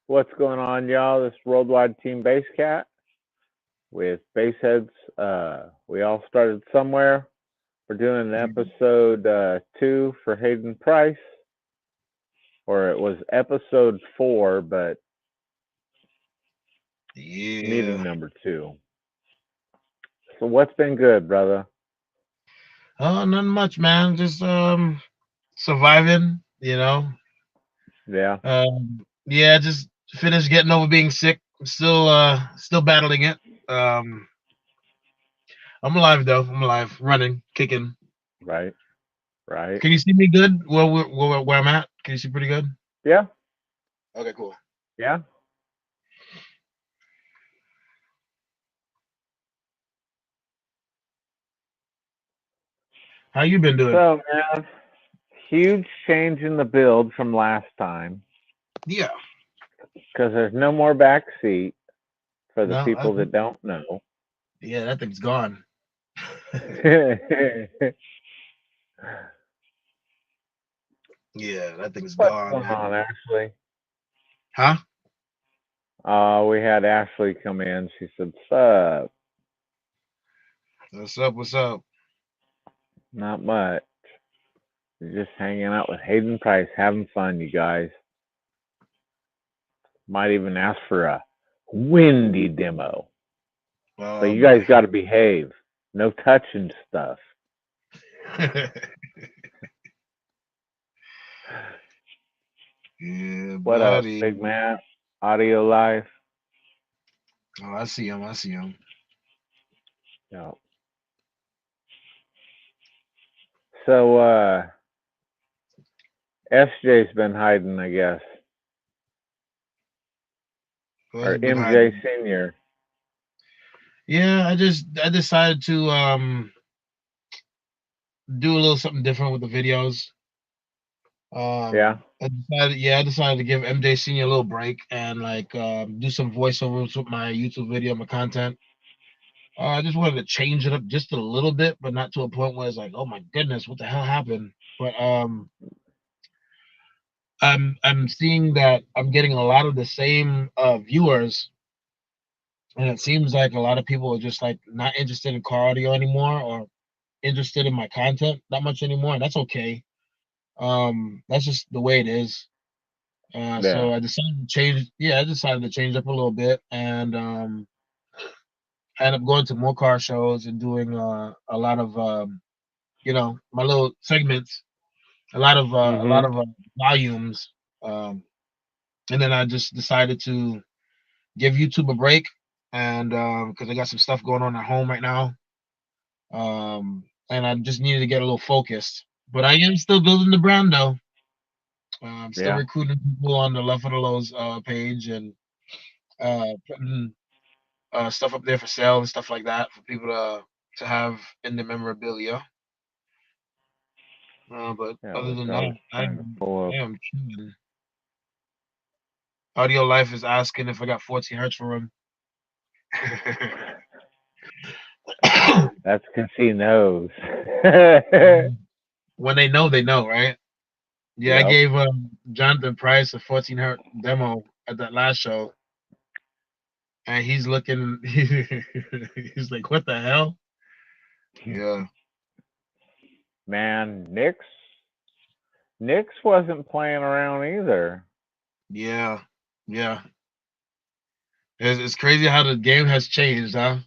What's going on, y'all? This is Worldwide Team Base Cat with Baseheads. We all started somewhere. We're doing an episode 2 for Hayden Price, or it was episode 4, but meeting Yeah. number 2. So what's been good, brother? Oh, nothing much, man. Just surviving, Yeah, Yeah, just finished getting over being sick. I'm still battling it. Um I'm alive though. I'm alive, running, kicking. right, right. Can you see me good? Where I'm at? Can you see pretty good? Yeah, Okay, cool. yeah. How you been doing? So, man, huge change in the build from last time Yeah. because there's no more back seat for the No, people that don't know. yeah, that thing's gone. Yeah, that thing's What's gone, going man. on, Ashley? Huh? We had Ashley come in. She said, "Sup? What's up? What's up? Not much. Just hanging out with Hayden Price, having fun, you guys. Might even ask for a windy demo, but Oh you guys boy. got to behave. No touching stuff." Yeah, What up, buddy. Big Matt? Audio Life. Oh, I see him. I see him. No. So, SJ's been hiding, I guess, Who's or been MJ hiding? Senior. Yeah, I decided to do a little something different with the videos. Yeah, I decided to give MJ Senior a little break and like do some voiceovers with my YouTube video, my content. I just wanted to change it up just a little bit, but not to a point where it's like, oh my goodness, what the hell happened? But I'm seeing that I'm getting a lot of the same viewers, and it seems like a lot of people are just like not interested in car audio anymore, or interested in my content that much anymore, and that's okay. That's just the way it is. yeah, So I decided to change. Yeah, I decided to change up a little bit, and I ended up going to more car shows and doing a lot of my little segments, a lot mhm, of volumes, um, and then I just decided to give YouTube a break, and because I got some stuff going on at home right now, and I just needed to get a little focused. But I am still building the brand though. I'm still yeah. recruiting people on the Love for the Lows page and putting stuff up there for sale and stuff like that for people to have in the memorabilia. But Yeah, other which than I that, was trying to pull I up. am chilling. Audio Life is asking if I got 14 hertz for him. That's because he knows. When they know, right? Yeah, I Yep. gave Jonathan Price a 14 hertz demo at that last show, and he's looking. He's like, "What the hell?" Yeah, Man, Nix wasn't playing around either. yeah, yeah. It's crazy how the game has changed, huh?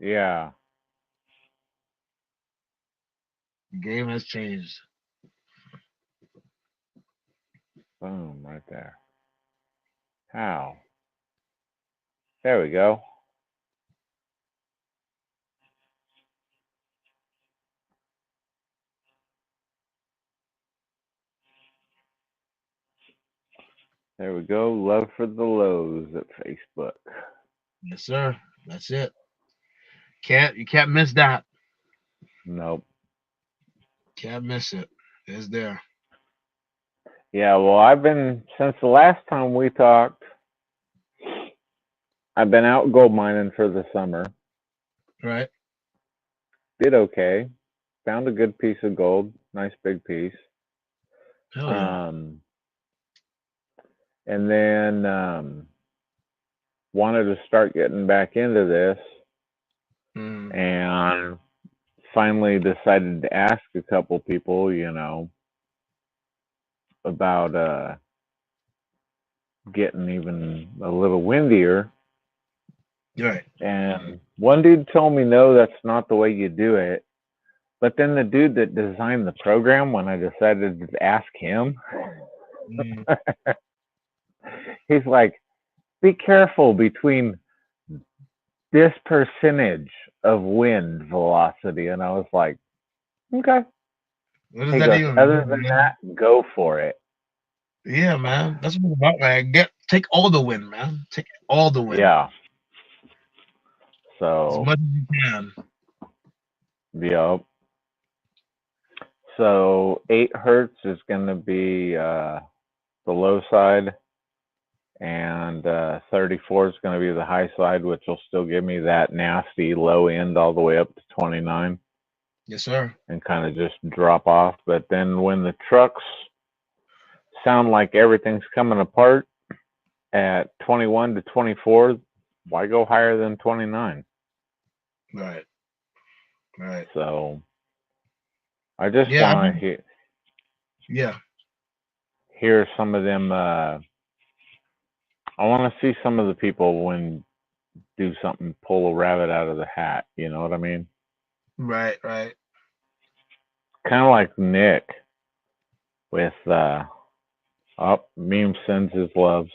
Yeah. The game has changed. Boom, right there. How? There we go. There we go. Love for the lows at Facebook. Yes, sir. That's it. You can't miss that. Nope. Can't miss it. It's there. Yeah, well, I've been, since the last time we talked, I've been out gold mining for the summer. Right. Did okay. Found a good piece of gold. Nice big piece. Hell yeah. Um, and then wanted to start getting back into this, and finally decided to ask a couple people, about getting even a little windier. Right. And one dude told me, no, that's not the way you do it. But then the dude that designed the program, when I decided to ask him, he's like, be careful between this percentage of wind velocity. And I was like, okay. What does He that goes, even other mean, than man? that, go for it. Yeah, man. That's what it's about, man. Take all the win, man. Take all the win. Yeah. As So, much as you can. yep. So 8 hertz is going to be the low side, and 34 is going to be the high side, which will still give me that nasty low end all the way up to 29. Yes, sir. And kind of just drop off. But then when the trucks sound like everything's coming apart at 21 to 24, why go higher than 29? Right. Right. So I just Yeah. want to hear some of them. I want to see some of the people when do something, pull a rabbit out of the hat. You know what I mean? Right. Right. Kind of like Nick with Meme sends his loves.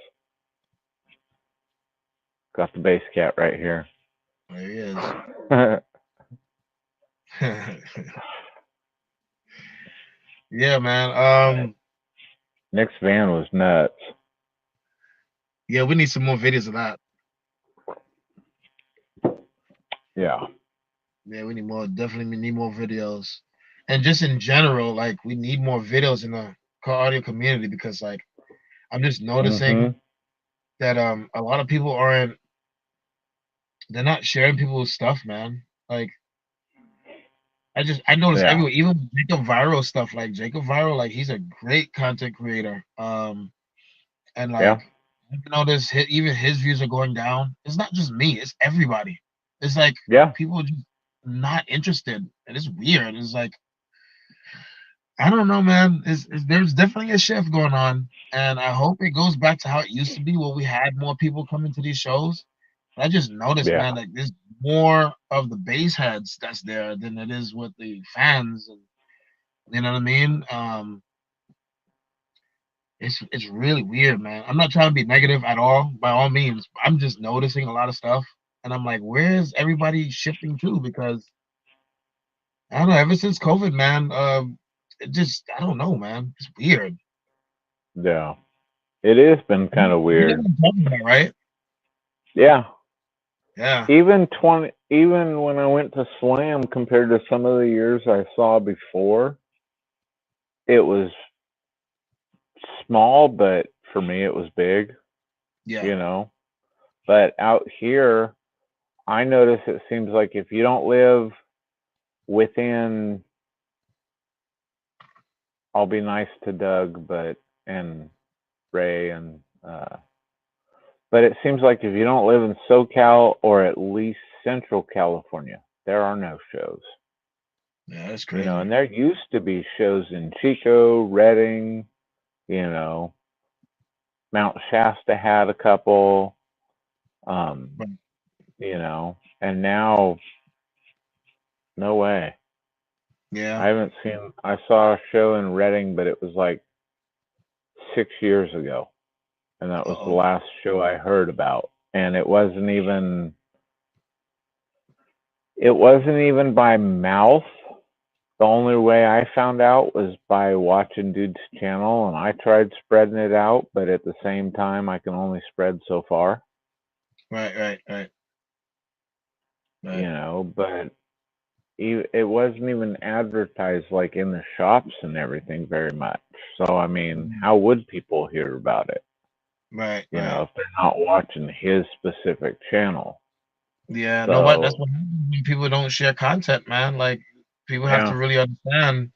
Got the bass cat right here. There he is. Yeah, man. Nick's van was nuts. Yeah, we need some more videos of that. Yeah. Yeah, we need more. Definitely need more videos. And just in general, like we need more videos in the car audio community because like I'm just noticing that a lot of people they're not sharing people's stuff, man. Like I notice everywhere, even Jacob Viral stuff, like Jacob Viral, like he's a great content creator. And like I notice even his views are going down. It's not just me, it's everybody. It's like people are just not interested. And it's weird. It's like I don't know, man. There's definitely a shift going on, and I hope it goes back to how it used to be, where we had more people coming to these shows. But I just noticed, man, like there's more of the bass heads that's there than it is with the fans, and you know what I mean. It's really weird, man. I'm not trying to be negative at all, by all means. I'm just noticing a lot of stuff, and I'm like, where is everybody shifting to? Because I don't know. Ever since COVID, man, I don't know, man. It's weird. Yeah. It has been kind of You know weird. what I'm talking about, right? Yeah. Yeah. Even when I went to Slam compared to some of the years I saw before, it was small, but for me it was big. Yeah. But out here, I notice it seems like if you don't live within, I'll be nice to Doug, and Ray, but it seems like if you don't live in SoCal or at least Central California, there are no shows. Yeah, that's crazy. And there used to be shows in Chico, Redding, Mount Shasta had a couple, and now, no way. Yeah. I saw a show in Redding, but it was like 6 years ago. And that was the last show I heard about. And it wasn't even by mouth. The only way I found out was by watching Dude's channel, and I tried spreading it out, but at the same time, I can only spread so far. Right. But it wasn't even advertised like in the shops and everything very much. So, I mean, how would people hear about it? Right. If they're not watching his specific channel. Yeah, so, that's what happens when people don't share content, man. Like people have to really understand.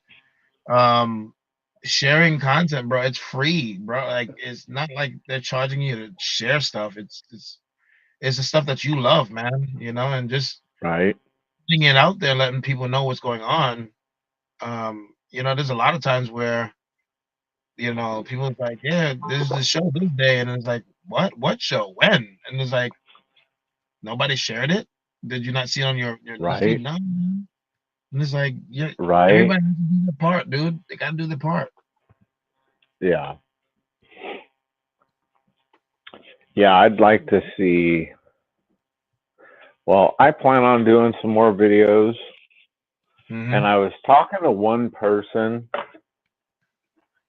sharing content, bro. It's free, bro. Like it's not like they're charging you to share stuff. It's the stuff that you love, man. And just Right. putting it out there, letting people know what's going on. There's a lot of times where people's like, yeah, there's this show this day, and it's like, what show, when? And it's like, nobody shared it. Did you not see it on your newsfeed? Right. No. And it's like, yeah, Right. everybody has to do their part, dude. They gotta do their part. Yeah. Yeah, I'd like to see. Well, I plan on doing some more videos, and I was talking to one person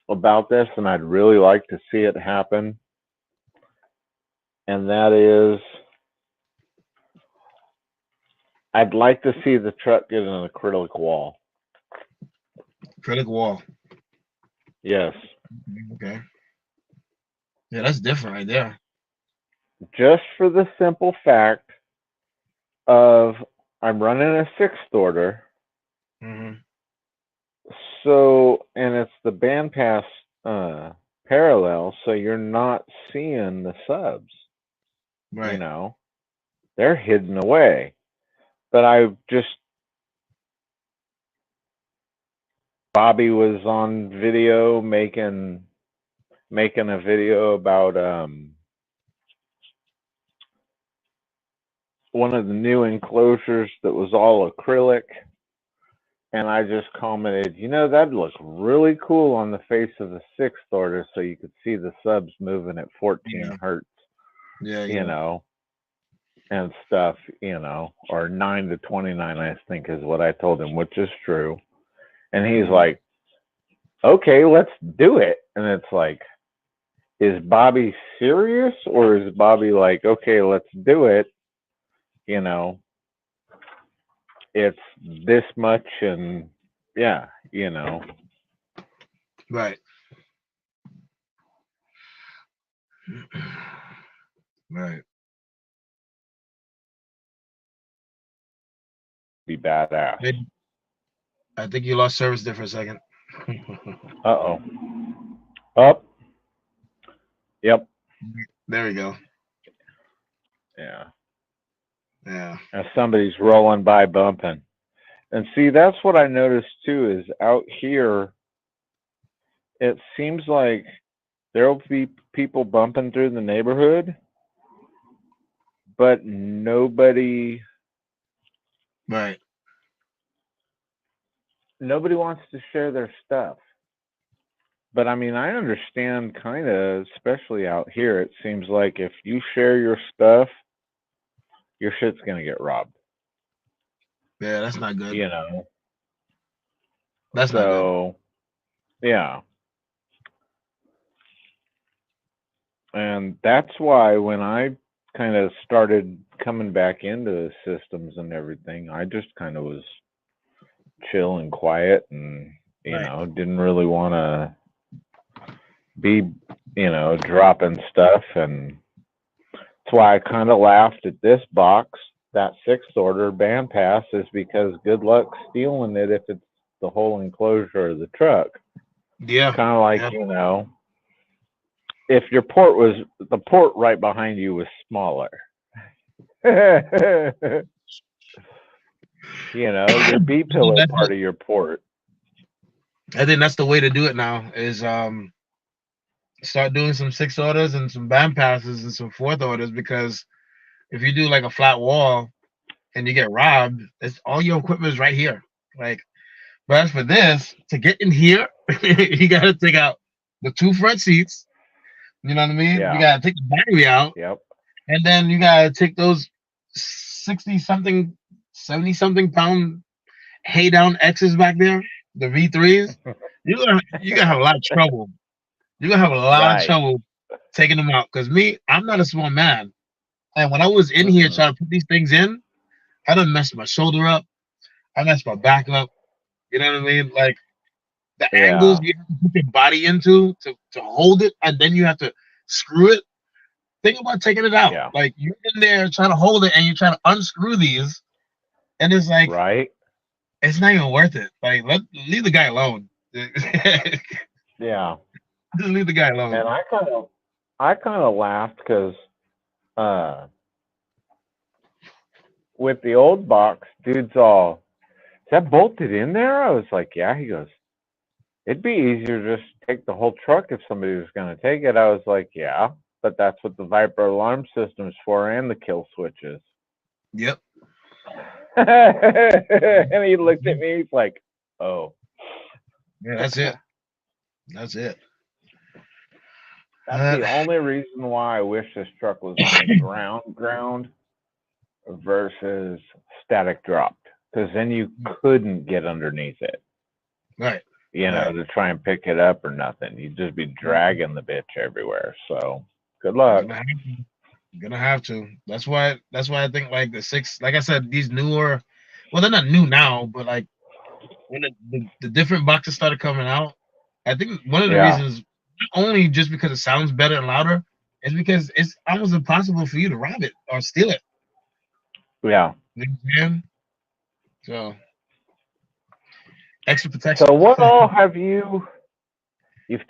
about this, and I'd really like to see it happen. And that is, I'd like to see the truck get an acrylic wall. Acrylic wall. Yes. Okay. Yeah, that's different right there. Just for the simple fact of I'm running a sixth order. So, and it's the bandpass parallel, so you're not seeing the subs. Right. They're hidden away. But Bobby was on video making a video about one of the new enclosures that was all acrylic, and I just commented, that'd look really cool on the face of the sixth order, so you could see the subs moving at 14 hertz. Yeah. And stuff, or 9 to 29, I think is what I told him, which is true. And he's like, okay, let's do it. And it's like, is Bobby serious, or is Bobby like, okay, let's do it? It's this much, and yeah, Right. Right. Be badass. I think you lost service there for a second. Uh-oh. Up. Yep. There we go. Yeah. Yeah. As somebody's rolling by bumping. And see, that's what I noticed too, is out here, it seems like there'll be people bumping through the neighborhood, but nobody Right. wants to share their stuff. But I mean, I understand kind of, especially out here, it seems like if you share your stuff, your shit's going to get robbed. Yeah, that's not good. That's not good. Yeah. And that's why when I kind of started coming back into the systems and everything, I just kind of was chill and quiet, and didn't really want to be dropping stuff. And that's why I kind of laughed at this box, that sixth order bandpass, is because good luck stealing it if it's the whole enclosure of the truck. Yeah. Kind of like if your port was, the port right behind you was smaller. Your B pillar part of your port. I think that's the way to do it now, is start doing some sixth orders and some band passes and some fourth orders, because if you do like a flat wall and you get robbed, it's all your equipment is right here. Like, but as for this, to get in here, you gotta take out the two front seats. You know what I mean? Yeah. You gotta take the battery out. Yep. And then you gotta take those 60-something, 70-something pound Hayden X's back there, the V3s. You're gonna have a lot of trouble. You're gonna have a lot of trouble taking them out. Because I'm not a small man. And when I was in here trying to put these things in, I done messed my shoulder up. I messed my back up. You know what I mean? Like, the angles you have to put your body into to hold it, and then you have to screw it. Think about taking it out. Yeah. Like, you're in there trying to hold it, and you're trying to unscrew these, and it's like, it's not even worth it. Like, leave the guy alone. Yeah. Just leave the guy alone. And I kind of laughed because with the old box, dude's all, is that bolted in there? I was like, yeah. He goes, it'd be easier to just take the whole truck if somebody was going to take it. I was like, yeah, but that's what the Viper alarm system's for and the kill switches. Yep. And he looked at me, he's like, oh. Yeah, that's it. That's it. That's the only reason why I wish this truck was on the ground versus static dropped, because then you couldn't get underneath it. Right. You know, to try and pick it up or nothing. You'd just be dragging the bitch everywhere. So good luck. Gonna have to. That's why I think like the 6, like I said, these newer, well, they're not new now, but like when the different boxes started coming out, I think one of the reasons, not only just because it sounds better and louder, is because it's almost impossible for you to rob it or steal it. Yeah. You know what I'm saying? So extra protection. So what all have you've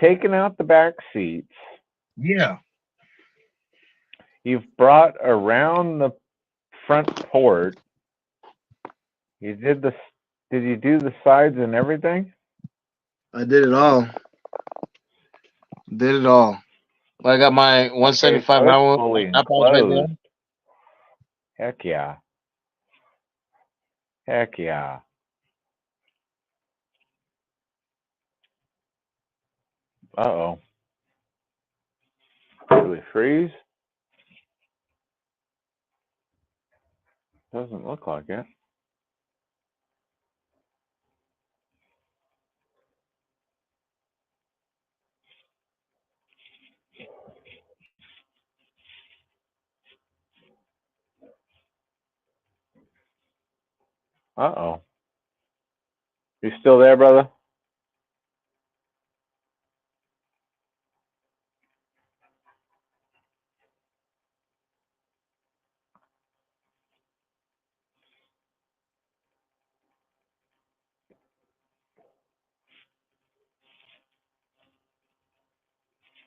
taken out the back seats? Yeah. You've brought around the front port. You did you do the sides and everything? I did it all. Did it all. I got my 175 hour right there. Heck yeah. Heck yeah. Uh-oh. Did we freeze? Doesn't look like it. Uh-oh. You still there, brother?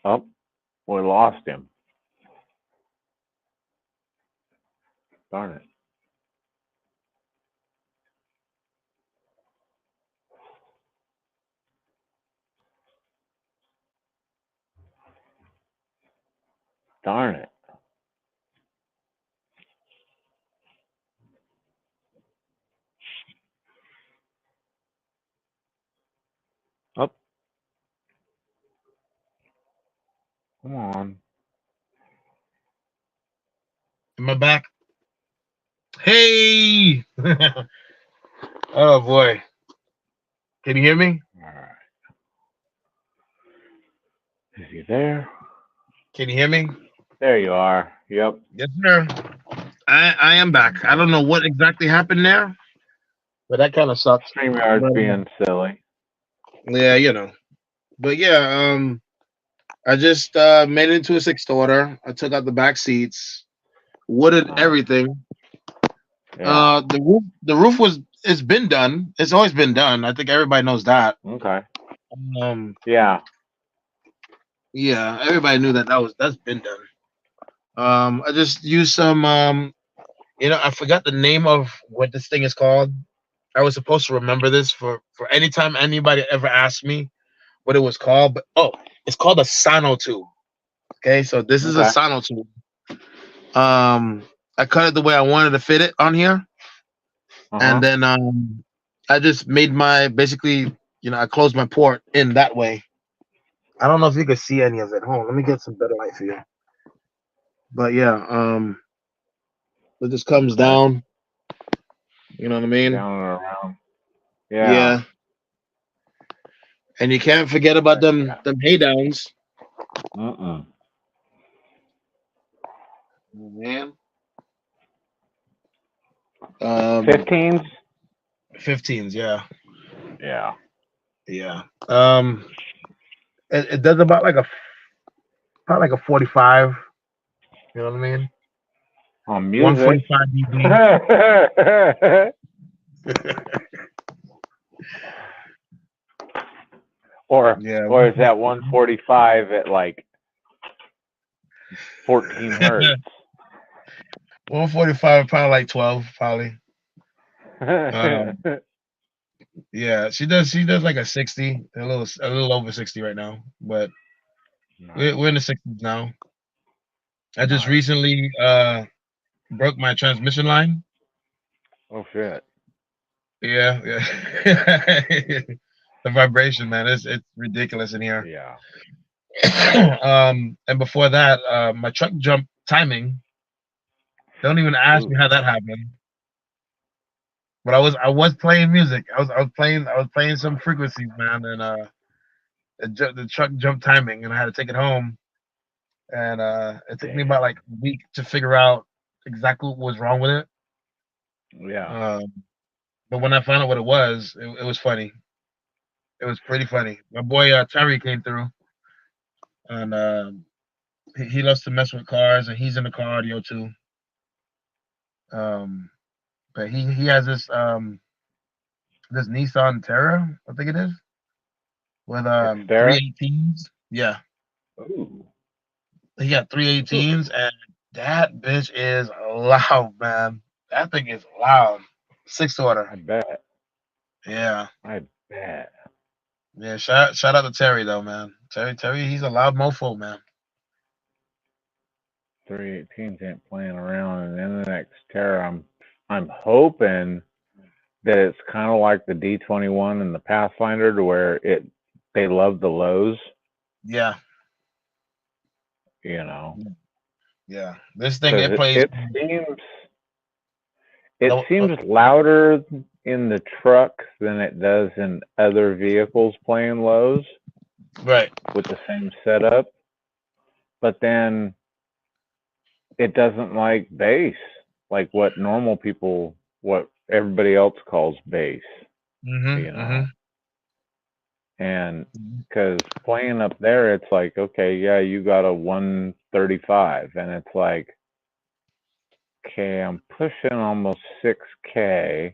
Oh, we lost him. Darn it. Darn it. Oh. Come on. Am I back? Hey! Oh boy. Can you hear me? All right. Is he there? Can you hear me? There you are. Yep. Yes, sir. I am back. I don't know what exactly happened there, but that kind of sucks. StreamYard's being silly. Yeah, you know. But yeah, I just made it into a 6 order. I took out the back seats, wooded everything. Yeah. The roof it's been done. It's always been done. I think everybody knows that. Okay. Yeah. Yeah, everybody knew that's been done. I just used some I forgot the name of what this thing is called. I was supposed to remember this for any time anybody ever asked me what it was called, but it's called a sono tube. Okay, so this is a sono tube. I cut it the way I wanted to fit it on here. And then I just made basically, I closed my port in that way. I don't know if you can see any of it. Hold on, let me get some better light for you. But yeah, it just comes down. You know what I mean? Down and around. Yeah. And you can't forget about them hay downs. Man. 15s? 15s, yeah. Yeah. Yeah. It does about like a 45. You know what I mean? On music. 145 dB. Yeah. or is that 145 at like 14 hertz? 145, probably like 12, probably. Yeah, she does like a 60, a little over 60 right now, but Nice, we're in the 60s now. I just nice. recently broke my transmission line. Oh shit. Yeah, yeah. The vibration, man, it's ridiculous in here. Yeah. And before that, my truck jump timing. Don't even ask me Ooh. how that happened. But I was playing music. I was playing some frequencies, man, and the truck jumped timing, and I had to take it home. And it took me about Damn. like a week to figure out exactly what was wrong with it. Yeah. Um, but when I found out what it was, it was funny. It was pretty funny. My boy Terry came through, and he loves to mess with cars, and he's in the car audio too. Um, but he has this Nissan Terra, I think it is, with Xterra. 318s. Yeah, Ooh. he got 318s, and that bitch is loud, man. That thing is loud. Six order. I bet. Yeah. I bet. Yeah, shout out to Terry though, man. Terry, he's a loud mofo, man. 318s ain't playing around, and then the next Xterra, I'm hoping that it's kind of like the D21 and the Pathfinder, to where they love the lows. Yeah, You know, yeah. This thing because it plays. it seems it No, seems louder in the truck than it does in other vehicles playing lows right. with the same setup. But then it doesn't like bass, like what everybody else calls bass, you know. Mm-hmm. And Mm-hmm. because playing up there, it's like, okay, yeah, you got a 135, and it's like, okay, I'm pushing almost 6K,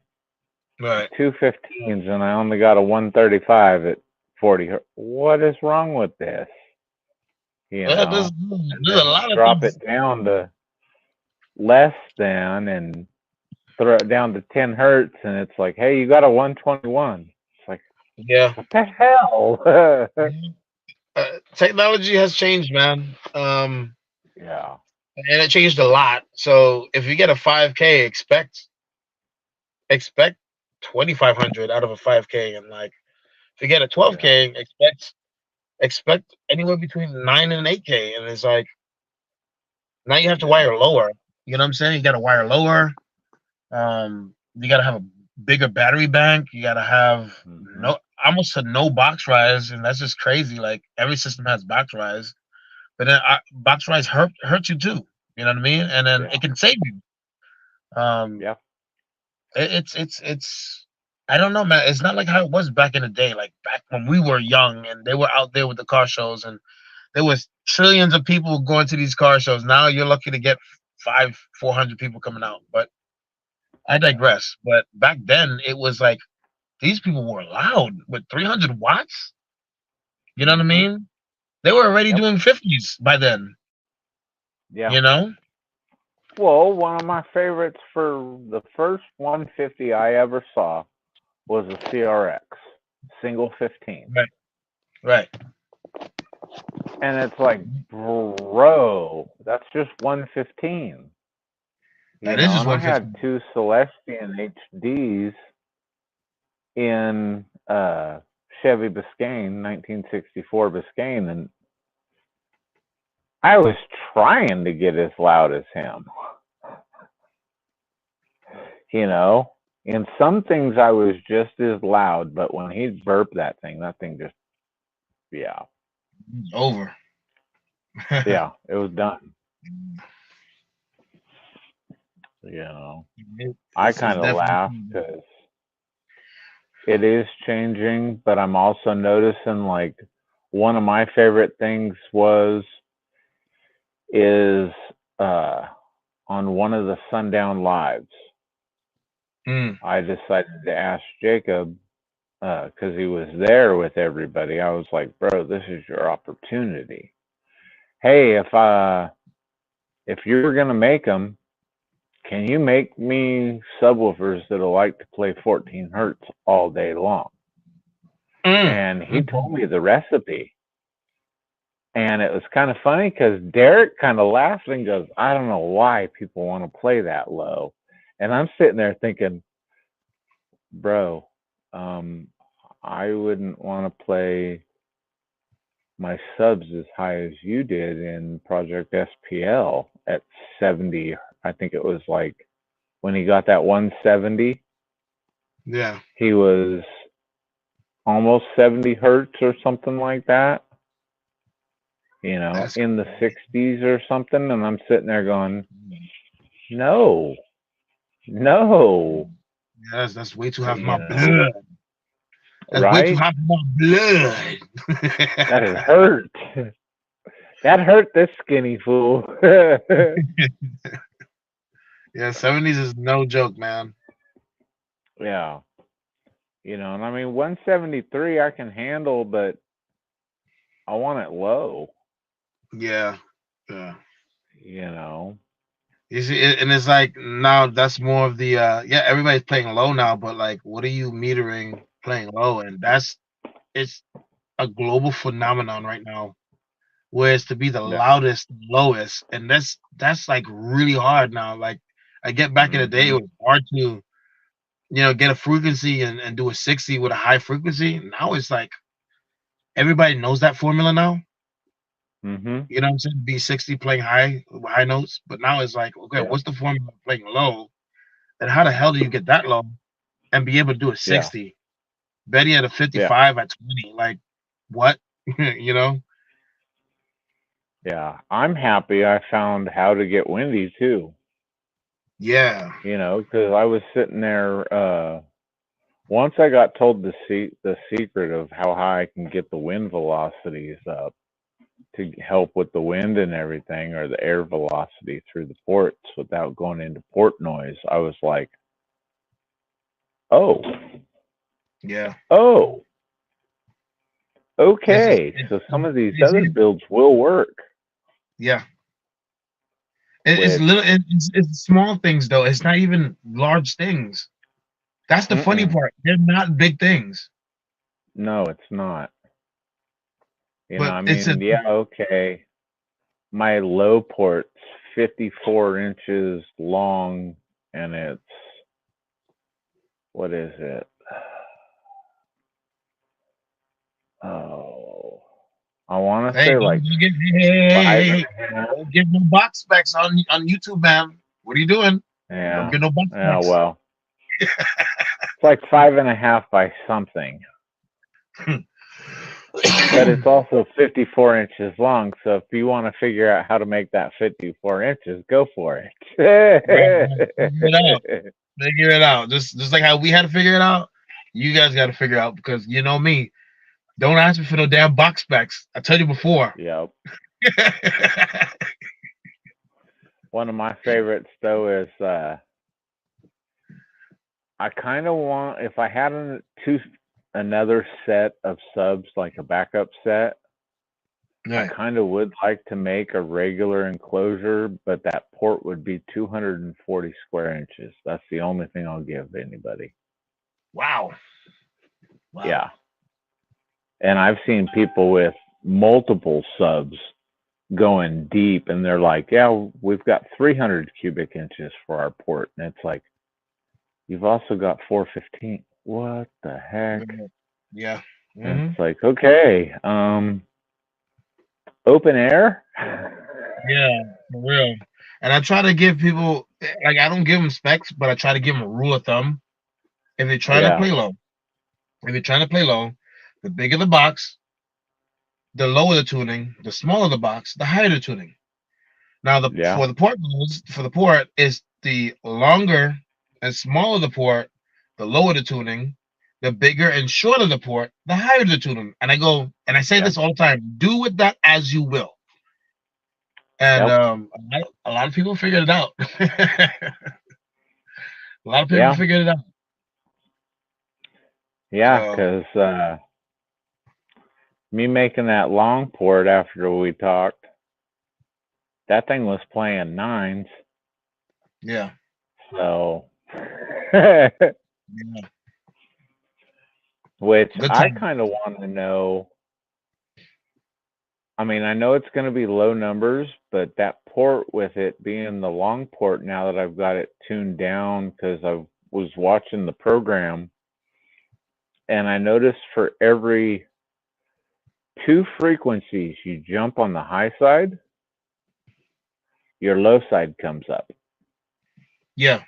Right. 215s, and I only got a 135 at 40. What is wrong with this? You Yeah, there's know, and there's a then lot of drop things. it down to less than and throw it down to 10 hertz, and it's like, hey, you got a 121. It's like, Yeah. what the hell? Technology has changed, man. Yeah. And it changed a lot. So if you get a 5K, expect 2,500 out of a 5K, and like if you get a Yeah. 12K, expect anywhere between 9 and 8K, and it's like now you have to Yeah. wire lower. You know what I'm saying? You got to wire lower. You got to have a bigger battery bank. You got to have Hmm. no almost to no box rise, and that's just crazy. Like every system has box rise, but then box rise hurt you too. You know what I mean? And then Yeah. it can save you. Um, Yeah. it's I don't know, man. It's not like how it was back in the day, like back when we were young and they were out there with the car shows and there was trillions of people going to these car shows. Now you're lucky to get 400 people coming out. But I Yeah. digress. But back then it was like these people were loud with 300 watts. You know what I Hmm. mean? They were already Yep. doing 50s by then. Yeah. You know? Well, one of my favorites for the first 150 I ever saw was a CRX, single 15. Right. Right. And it's like, bro, that's just 115. That is just And I had 150. two Celestian HDs in Chevy Biscayne, 1964 Biscayne, and I was trying to get as loud as him. You know, in some things I was just as loud, but when he burped that thing just, yeah, It's over. yeah, it was done. I This is kind of definitely laugh because it is changing, but I'm also noticing, like, one of my favorite things is uh on one of the Sundown Lives, mm, I decided to ask Jacob, because he was there with everybody. I was like, bro, this is your opportunity. Hey, if you're gonna make them, can you make me subwoofers that'll like to play 14 hertz all day long? And he told me the recipe. And it was kind of funny because Derek kind of laughed and goes, I don't know why people want to play that low. And I'm sitting there thinking, bro, I wouldn't want to play my subs as high as you did in Project SPL at 70. I think it was like when he got that 170. Yeah. He was almost 70 hertz or something like that. You know, That's in the 60s or something. And I'm sitting there going, no. Yes, that's way too high for You my know, blood. That's way too right? high for my blood. That is hurt. That hurt this skinny fool. Yeah, 70s is no joke, man. Yeah. You know, and I mean, 173 I can handle, but I want it low, Yeah. Yeah. you know. You see, and it's like now that's more of the yeah, everybody's playing low now, but like what are you metering playing low? And it's a global phenomenon right now. Whereas to be the Yeah. loudest, lowest, and that's like really hard now. Like I get back in the day, it was hard to get a frequency and do a 60 with a high frequency. Now it's like everybody knows that formula now. Mm-hmm. You know what I'm saying? B60 playing high notes, but now it's like, okay, Yeah. what's the formula of playing low? And how the hell do you get that low and be able to do a Yeah. 60? Betty at a Yeah. 55 at 20. Like what? you know? Yeah. I'm happy I found how to get windy too, Yeah. you know, because I was sitting there. Once I got told the secret of how high I can get the wind velocities up to help with the wind and everything, or the air velocity through the ports without going into port noise, I was like, oh, Yeah. okay. It's So some of these crazy. other builds will work. Yeah. It's Which, little. It's small things though. It's not even large things. That's the funny part. They're not big things. no, it's not. You know, But I it's a mean, yeah, okay. My low port's 54 inches long, and it's, what is it? Oh, I want to hey, say like don't get five hey, and a half. don't get no box specs on YouTube, man. What are you doing? Don't Yeah. get no box Yeah, specs. well, it's like 5.5 by something, but it's also 54 inches long. So if you want to figure out how to make that 54 inches, go for it. Figure it out. Figure it out. Just like how we had to figure it out, you guys got to figure it out because you know me. Don't ask me for no damn box specs. I told you before. Yep. One of my favorites though is I kind of want, if I had another set of subs like a backup set, I kind of would like to make a regular enclosure, but that port would be 240 square inches. That's the only thing I'll give anybody. Wow. Yeah. And I've seen people with multiple subs going deep, and they're like, yeah, we've got 300 cubic inches for our port. And it's like, you've also got 415. What the heck? Yeah. And it's like, okay, open air? Yeah, for real. And I try to give people, like, I don't give them specs, but I try to give them a rule of thumb. If they're trying to play low, the bigger the box, the lower the tuning, the smaller the box, the higher the tuning. Now, for the port is the longer and smaller the port, the lower the tuning, the bigger and shorter the port, the higher the tuning. And I say this all the time, do with that as you will. And a lot of people figured it out. A lot of people figured it out. Yeah, So because me making that long port after we talked, that thing was playing nines. yeah, So, yeah. which Good I time. kind of want to know. I mean, I know it's going to be low numbers, but that port with it being the long port now that I've got it tuned down because I was watching the program and I noticed for every two frequencies you jump on the high side, your low side comes up. Yeah.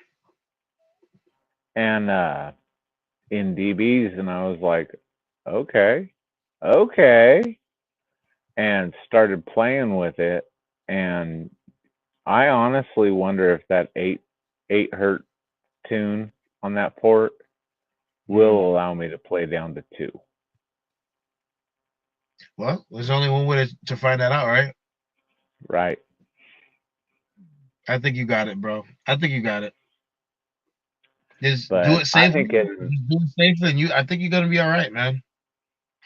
And in dBs, and I was like, okay, okay, and started playing with it. And I honestly wonder if that eight hertz tune on that port will allow me to play down to two. Well, there's only one way to find that out, right? Right. I think you got it, bro. I think you got it. Just do But it I safely. think it, Just do it safely, and I think you're gonna be all right, man.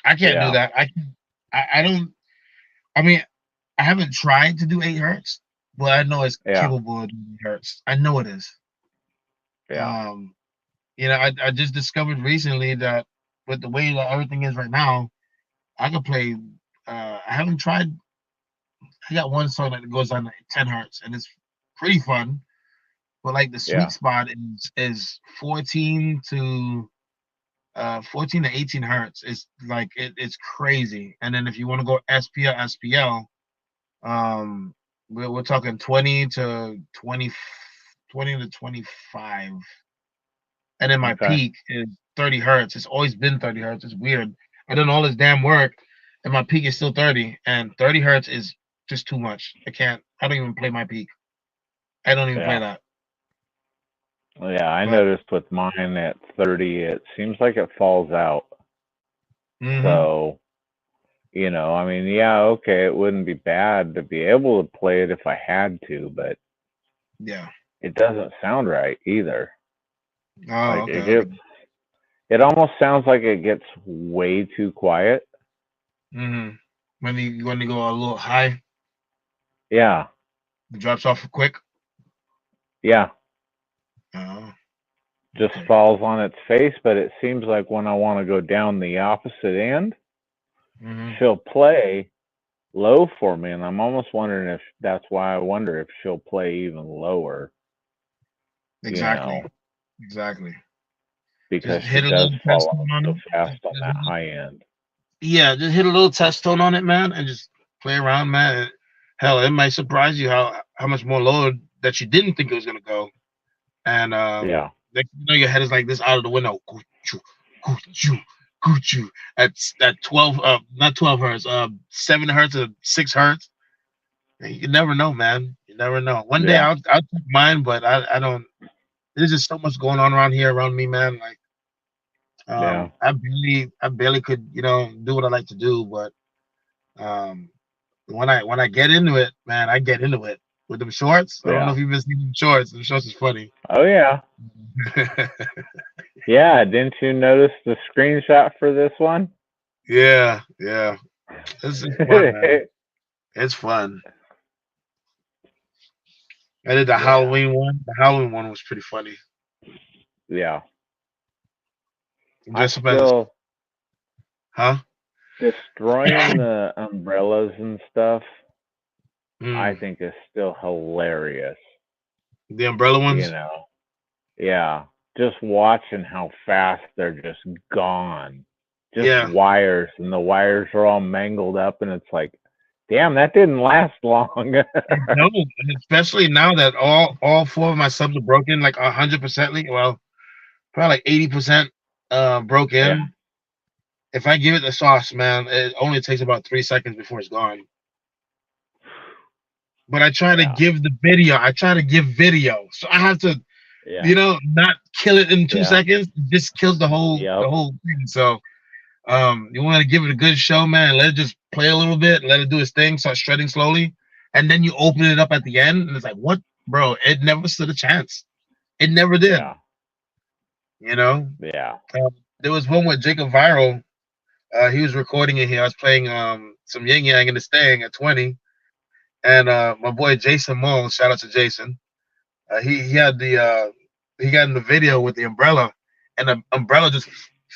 I can't do yeah, that. I don't. I mean, I haven't tried to do 8 hertz, but I know it's yeah, capable of doing 8 hertz. I know it is. yeah, Um, I just discovered recently that with the way that everything is right now, I could play. I haven't tried. I got one song that goes on at 10 hertz, and it's pretty fun. But like the sweet yeah. spot is 14 to 18 hertz. It's like it's crazy. And then if you want to go SPL, we're talking 20 to 25. And then my Okay. peak is 30 hertz. It's always been 30 hertz. It's weird. I done all this damn work, and my peak is still 30. And 30 hertz is just too much. I don't even play my peak. I don't even play Yeah. that. Yeah, I But noticed with mine at 30, it seems like it falls out. mm-hmm. So, I mean, yeah, okay, it wouldn't be bad to be able to play it if I had to, but Yeah. it doesn't sound right either. Oh, Like okay, okay. it almost sounds like it gets way too quiet. Mm-hmm. When you go a little high, Yeah, it drops off quick. yeah, Oh, just okay. falls on its face. But it seems like when I want to go down the opposite end, Mm-hmm. she'll play low for me, and I'm almost wondering if that's why I wonder if she'll play even lower, you Exactly. know, Exactly. because Just she hit a does little test fall tone off on so it. fast on that high end. Yeah, just hit a little test tone on it, man, and just play around, man. Hell, it might surprise you how much more lower that you didn't think it was gonna go. And Yeah, next thing you know, your head is like this out of the window. Coochoo, coochoo, coochoo. At 12, not 12 hertz, 7 hertz or 6 hertz. And you never know, man. You never know. One day yeah, I'll take mine, but I don't. There's just so much going on around here around me, man. Like yeah, I barely could do what I like to do, but um when I get into it, man, I get into it with them shorts. I don't know yeah. if you've been seeing them shorts. The shorts is funny. Oh yeah, yeah. Didn't you notice the screenshot for this one? Yeah, yeah. It's fun, man. It's fun. I did the Yeah, Halloween one. The Halloween one was pretty funny. yeah. I Dress up as still huh? destroying the umbrellas and stuff. I Mm, think is still hilarious. the umbrella You ones. know, yeah. Just watching how fast they're just gone. Just Yeah. wires, and the wires are all mangled up, and it's like, damn, that didn't last long. No, and especially now that all four of my subs are broken, like 100%. Well, probably like 80% broke Yeah, in. If I give it the sauce, man, it only takes about 3 seconds before it's gone. But I try to yeah, give the video. I try to give video, so I have to, yeah, not kill it in two yeah, seconds. It just kills the whole yep, the whole thing. So, you want to give it a good show, man. Let it just play a little bit. Let it do its thing. Start shredding slowly, and then you open it up at the end, and it's like, what, bro? It never stood a chance. It never did. yeah, You know. yeah. there was one with Jacob Viral. He was recording it here. I was playing some Yin Yang in the Stang at 20, and my boy Jason Moll, shout out to Jason. He had he got in the video with the umbrella, and the umbrella just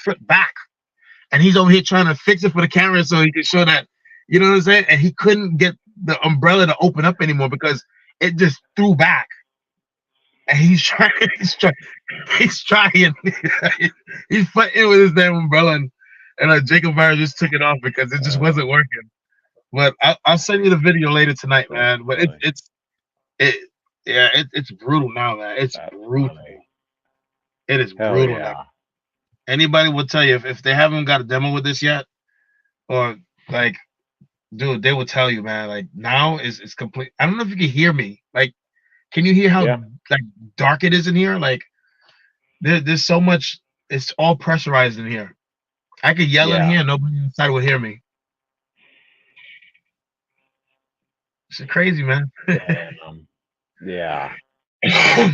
flipped back, and he's over here trying to fix it for the camera so he can show that, you know what I'm saying? And he couldn't get the umbrella to open up anymore because it just threw back. And he's trying, he's trying, he's fighting with his damn umbrella, and Jacob Meyer just took it off because it just wasn't working. But I'll send you the video later tonight, man. But it's brutal now, man. It's brutal. It is brutal. Yeah. Like, anybody will tell you if they haven't got a demo with this yet, or like, dude, they will tell you, man. Like now is complete. I don't know if you can hear me. Like, can you hear how like dark it is in here? Like there's so much. It's all pressurized in here. I could yell in here, and nobody inside will hear me. It's crazy, man. Yeah. Yeah,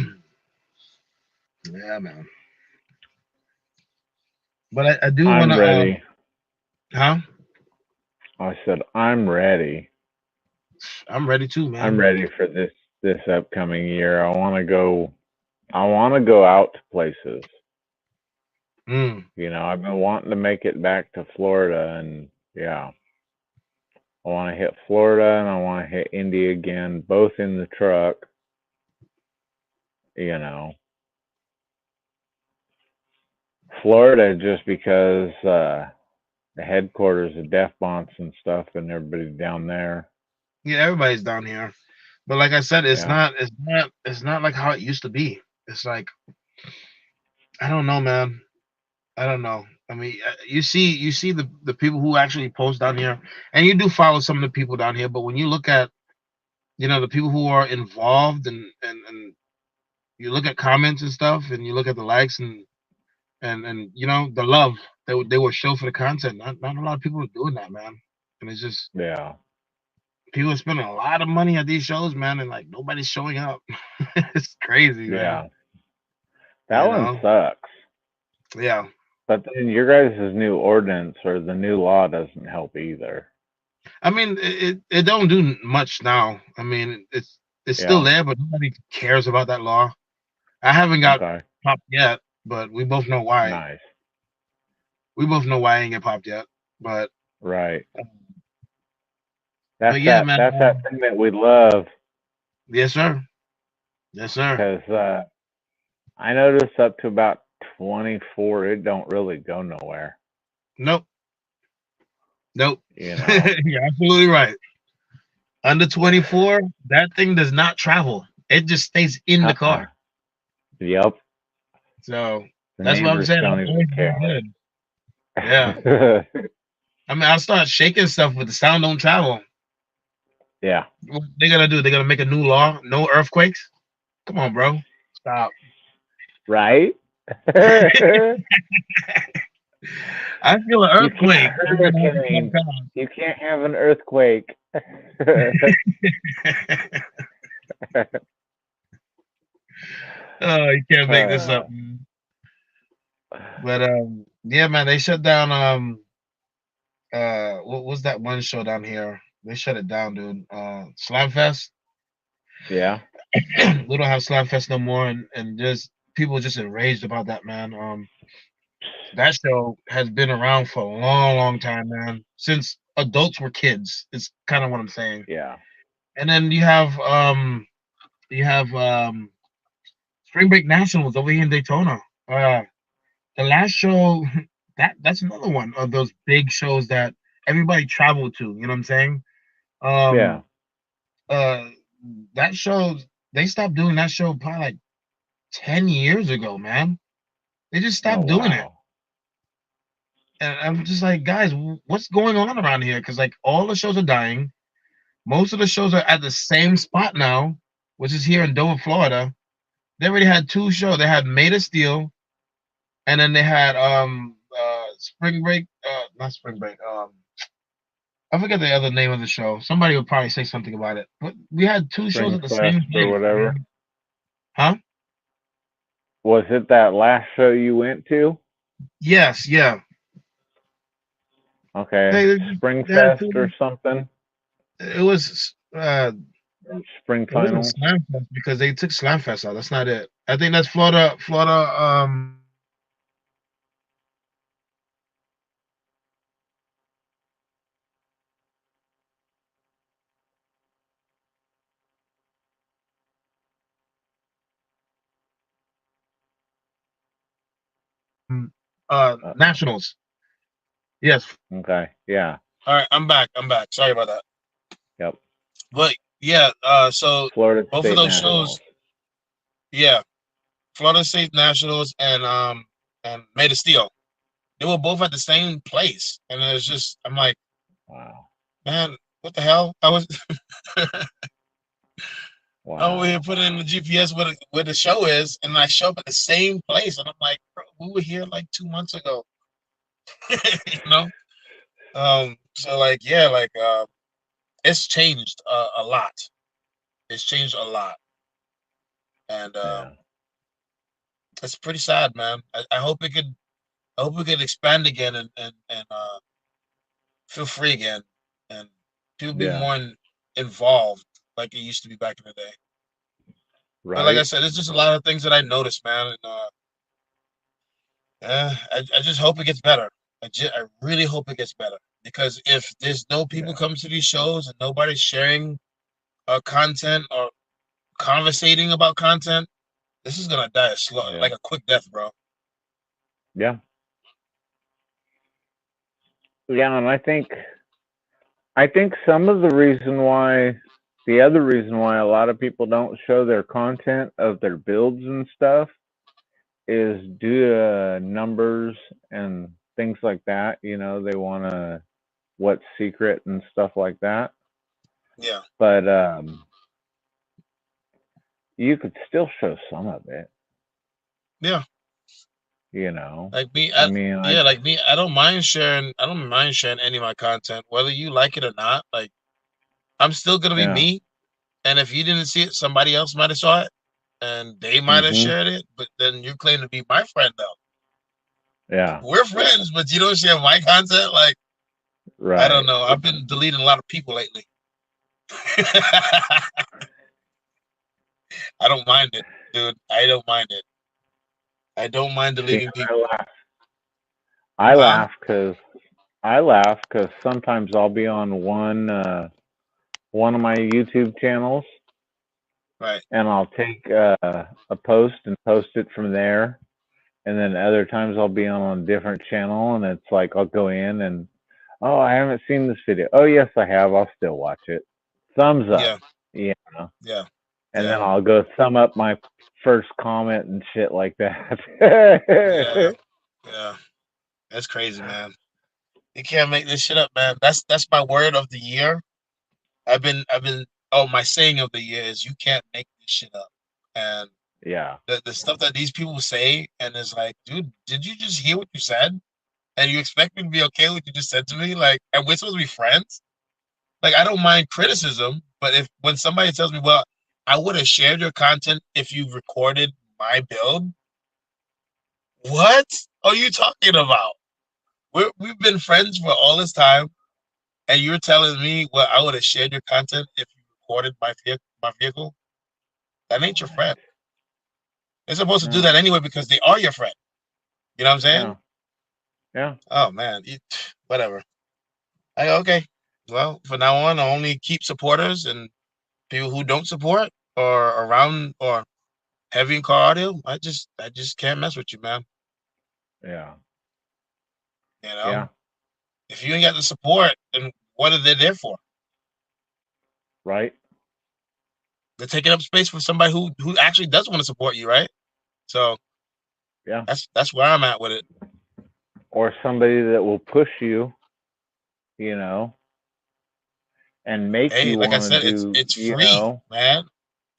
man. But I do want to. I'm ready. Huh? I said I'm ready. I'm ready too, man. I'm ready for this upcoming year. I want to go out to places. You know, I've been wanting to make it back to Florida, and I want to hit Florida and I want to hit Indy again, both in the truck. You know, Florida just because the headquarters of Def Bonts and stuff, and everybody's down there. Yeah, everybody's down here. But like I said, it's not like how it used to be. It's like, I don't know, man. I don't know. I mean, you see the people who actually post down here, and you do follow some of the people down here. But when you look at, you know, the people who are involved, and you look at comments and stuff, and you look at the likes and you know, the love that they will show for the content. Not a lot of people are doing that, man. And it's just people are spending a lot of money at these shows, man, and like nobody's showing up. It's crazy, man. That one sucks. Yeah. But then your guys' new ordinance or the new law doesn't help either. I mean, it don't do much now. I mean, it's still there, but nobody cares about that law. I haven't got popped yet, but we both know why. Nice. We both know why I ain't get popped yet, but right. That's man, that's that thing that we love. Yes, sir. Yes, sir. Because I noticed up to about 24, it don't really go nowhere. Nope. You know? You're absolutely right. Under 24, that thing does not travel. It just stays in the car. Yep. So that's what I'm saying. Don't even care. Yeah. I mean, I'll start shaking stuff, but the sound don't travel. Yeah. What they gonna do? They're gonna make a new law? No earthquakes? Come on, bro. Stop. Right? I feel an earthquake. You can't have an earthquake. Oh, you can't make this up, man. But yeah, man, they shut down what was that one show down here? They shut it down, dude. Slamfest. Yeah. We don't have Slamfest no more, and just people just enraged about that, man. That show has been around for a long, long time, man. Since adults were kids. It's kind of what I'm saying. Yeah. And then you have Spring Break Nationals over here in Daytona. The last show, that's another one of those big shows that everybody traveled to. You know what I'm saying? That show, they stopped doing that show probably like 10 years ago, man. They just stopped doing it. And I'm just like, guys, what's going on around here? Because like all the shows are dying. Most of the shows are at the same spot now, which is here in Dover, Florida. They already had two shows. They had Made of Steel, and then they had Spring Break, not Spring Break. I forget the other name of the show. Somebody would probably say something about it. But we had two shows at the same time. Or whatever. Huh? Was it that last show you went to? Yes, yeah. Okay, They, they had Springfest or something. it was Spring it wasn't finals. Slamfest because they took Slamfest out. That's not it. I think that's Florida Uh, Nationals. Yes. okay, yeah, All right, I'm back. I'm back. Sorry about that. yep. But yeah, so Florida both of State those shows, Nationals. yeah, Florida State Nationals and Made of Steel, they were both at the same place, and it was just I'm like, Wow, man, what the hell? I was over here wow. putting in the GPS where the show is, and I show up at the same place, and I'm like, bro, we were here like 2 months ago, you know. So like, yeah, like it's changed a lot. It's changed a lot, and Yeah, it's pretty sad, man. I hope it could. I hope we could expand again and feel free again, and people be yeah, more involved like it used to be back in the day. But like I right. said, there's just a lot of things that I noticed, man, and I just hope it gets better. I really hope it gets better because if there's no people Yeah, coming to these shows and nobody's sharing content or conversating about content, this is gonna die a slow, yeah, like a quick death, bro. yeah, yeah. And I think some of the other reason why a lot of people don't show their content of their builds and stuff is due to numbers and things like that. They want to what's secret and stuff like that. Yeah, But you could still show some of it. yeah. You know, Like me, I mean, yeah, like me. I don't mind sharing. I don't mind sharing any of my content, whether you like it or not. Like I'm still gonna be yeah, me. And if you didn't see it, somebody else might have saw it, and they might have mhm, shared it. But then you claim to be my friend, though. yeah, We're friends, but you don't share my content. Like I don't right, know. I've been deleting a lot of people lately. I don't mind it, dude. I don't mind it. I don't mind see, deleting I people. laugh. I Huh? laugh because sometimes I'll be on one of my YouTube channels, Right. and I'll take a post and post it from there. And then other times I'll be on a different channel, and it's like I'll go in and, oh, I haven't seen this video. Oh, yes, I have. I'll still watch it. Thumbs up, Yeah. you know. Yeah. And Yeah. then I'll go thumb up my first comment and shit like that. Yeah. Yeah. That's crazy, man. You can't make this shit up, man. That's my word of the year. I've been oh, my saying of the year is you can't make this shit up. And Yeah, the stuff that these people say, and it's like, dude, did you just hear what you said? And you expect me to be okay with what you just said to me? Like, and we're supposed to be friends? Like, I don't mind criticism, but if when somebody tells me, well, I would have shared your content if you recorded my build, what are you talking about? We've been friends for all this time, and you're telling me, well, I would have shared your content if you recorded my vehicle. That ain't your friend. They're supposed to do that no, anyway because they are your friend. You know what I'm yeah, saying? yeah, Oh man, whatever. Okay. Well, from now on, I only keep supporters and people who don't support or around or heavy in car audio. I just can't mess with you, man. yeah, You know, yeah, if you ain't got the support, then what are they there for? right, They're taking up space for somebody who actually does want to support you, right? So yeah. that's where I'm at with it. Or somebody that will push you, you know, and make Hey, you like I want to said, it's do, it's free, man.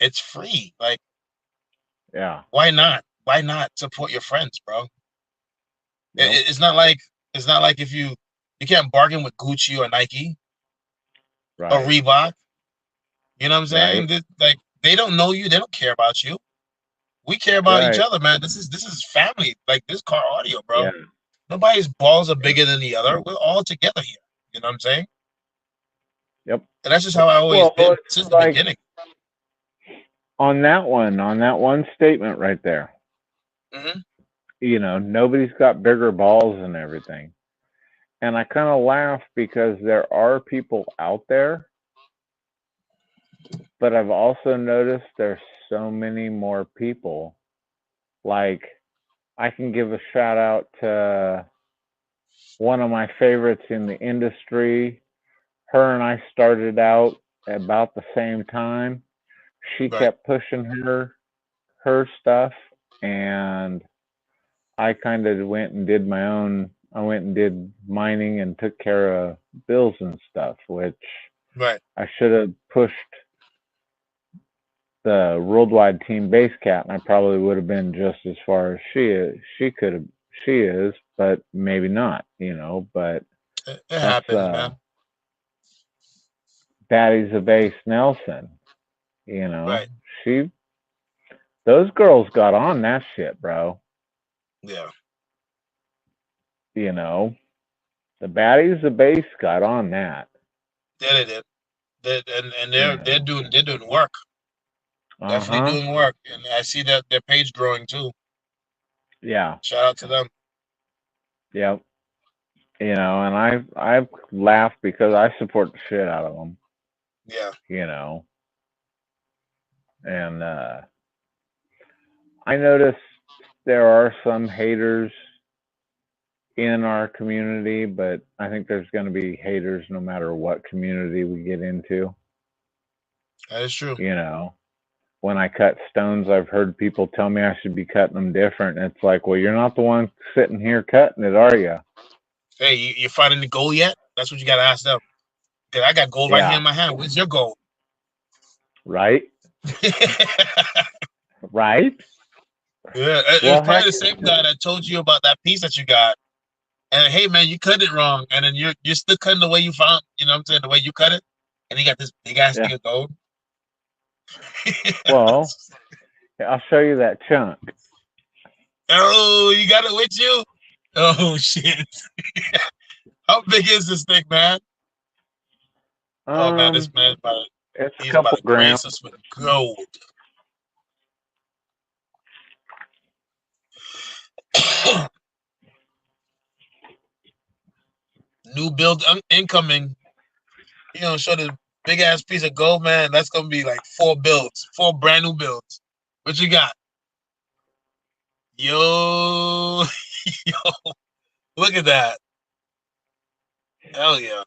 It's free. Like, yeah, why not? Why not support your friends, bro? yep, It's not like if you can't bargain with Gucci or Nike or right, Reebok. You know what I'm saying? right, Like they don't know you. They don't care about you. We care about each right, other, man. This is family. Like this car audio, yeah, bro. Nobody's balls are bigger than the other. We're all together here. You know what I'm saying? Yep. And that's just how I always Well, been it's since the like beginning. on that one statement right there. Hmm. Nobody's got bigger balls and everything. And I kind of laugh because there are people out there, but I've also noticed there's so many more people. Like, I can give a shout out to one of my favorites in the industry. Her and I started out about the same time. She Right, kept pushing her stuff, and I kind of went and did my own. I went and did mining and took care of bills and stuff, which right. I should have pushed the worldwide team base cat, and I probably would have been just as far as she is. She is, but maybe not. But It that's happens, man. Daddy's a base Nelson. You know, Right. she those girls got on that shit, bro. Yeah. You know, the baddies the base got on that. Yeah, they did. And You they're know, doing work. uh Definitely huh, doing work. And I see that their page growing too. yeah, Shout out to them. yep. And I've laughed because I support the shit out of them. Yeah. You know, and I notice there are some haters in our community, but I think there's going to be haters no matter what community we get into. That is true. You know, when I cut stones, I've heard people tell me I should be cutting them different. And it's like, well, you're not the one sitting here cutting it, are you? Hey, you finding the gold yet? That's what you gotta ask them. 'Cause I got gold right here Yeah, in my hand. Where's your gold? right, Yeah, right. it's Well, probably heck, the same guy that told you about that piece that you got. And hey, man, you cut it wrong, and then you're still cutting the way you found. You know what I'm saying? The way you cut it, and you got this big ass yeah. thing of gold. Well, I'll show you that chunk. Oh, you got it with you? Oh shit! How big is this thing, man? Oh man, this Um, man it's a he's about couple to grams. grace us with gold. New build incoming. You know, show the big ass piece of gold, man. That's gonna be like 4 builds, 4 brand new builds. What you got? Yo, yo, look at that. Hell yeah.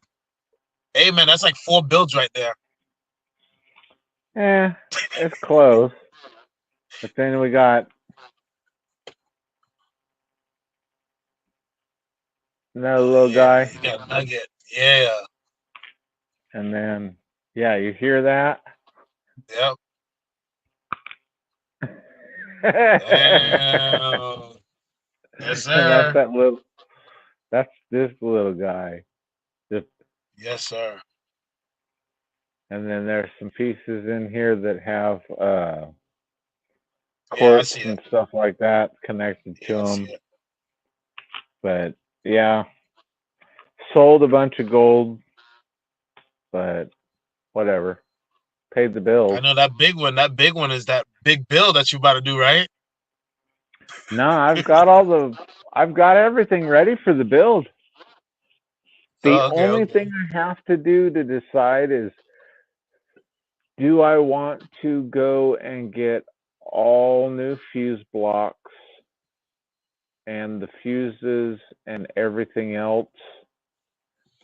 Hey man, that's like 4 builds right there. It's close. But then we got another little Yeah, guy, you got a nugget. Yeah. and then yeah, you hear that? Yep. And Damn. Yes, that's sir. that little. That's this little guy. Just Yes, sir. and then there's some pieces in here that have Yeah, I quartz see it. and stuff like that connected to Yeah, I see them. it. But yeah, sold a bunch of gold, but whatever. Paid the I bills. know that big one. That big one is that big build that you about to do, right? No, I've got everything ready for the build. The Oh, okay, only okay. thing I have to do to decide is, do I want to go and get all new fuse blocks and the fuses and everything else